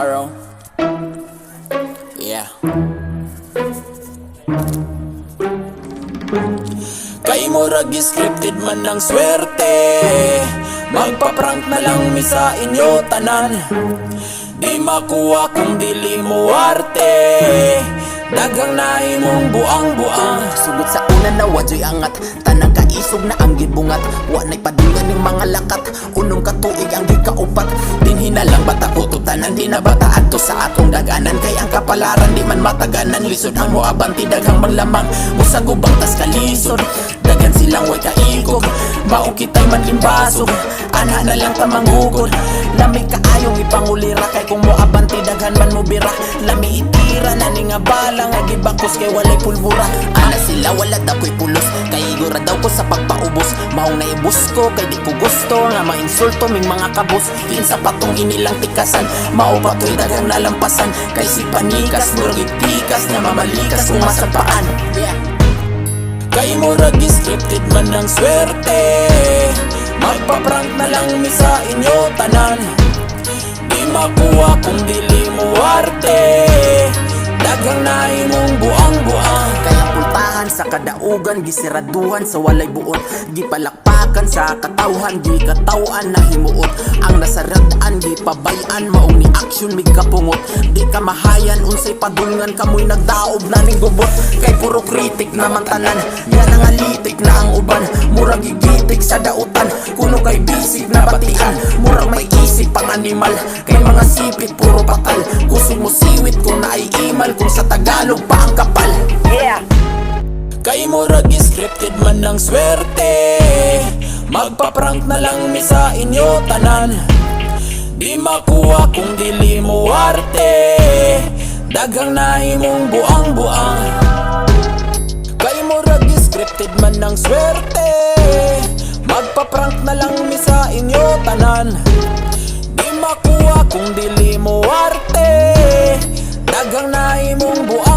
tomorrow. Yeah. Kay murag scripted man ang swerte, magpa-prank na lang mi sa inyo tanan. Di makuha kung dili mo arte, dagang nahi mong buang-buang. Sugod sa una na wadyo'y angat, tanang kaisog na ang gibungat. Wanay padungan ng mga lakat, unong katuig ang gikaupat. Dinhina lang bata ko to tanan, di na bata adto sa atong daganan. Kay ang kapalaran di man mataganan, lisod ang moabanti daghang manglamang. Musagubang tas kalisod, dagan silang way kaikog. Maong kita'y manlimbasog, ana na lang tamangugod. Lami kaayong ipangulira, kay kung moabanti daghan man mo bira. Lami itira na ni nga bala, nga gibakos kay walay pulbura. Ana sila wala daw ko'y pulos, kay igura daw ko sa pagpaubos. Maong naibus ko, kay di ko gusto nga mainsulto ming mga kabos. Kinsa patong inilang tikasan, mao pato'y dagang nalampasan. Kay si panikas, murag itikas, nga mamalikas kung masapaan. Yeah. Kay murag scripted man ang swerte, magpa-prank na lang mi sa inyo tanan. Di makuha kung dili mo arte, dagang nahi mong buang-buang. Kaya pultahan sa kadaugan, gisiraduhan sa walay buot. Gipalakpakan sa katawhan, gikatawan na himuot. Ang nasarataan, gipabayan, maong ni action mig kapungot. Di ka mahayan, unsay padulngan, kamoy nagdaob na ning gubot. Kay puro kritik naman tanan, yan ang alitik na ang uban. Murag gigitik sa dautan, kuno kay bisig na batian. Murag may isip pang animal, kay mga sipit puro patal. Kusog mo siwit kung naiimal, kung sa Tagalog pa ang kapal. Yeah. Kay murag scripted man ang swerte, magpa-prank na lang mi sa inyo tanan. Di makuha kung dili mo arte, dagang nahi mong buang-buang. Kay murag scripted man ang swerte, magpa-prank na lang mi sa inyo tanan. Di makuha kung dili mo arte, dagang nahi mong buang-buang.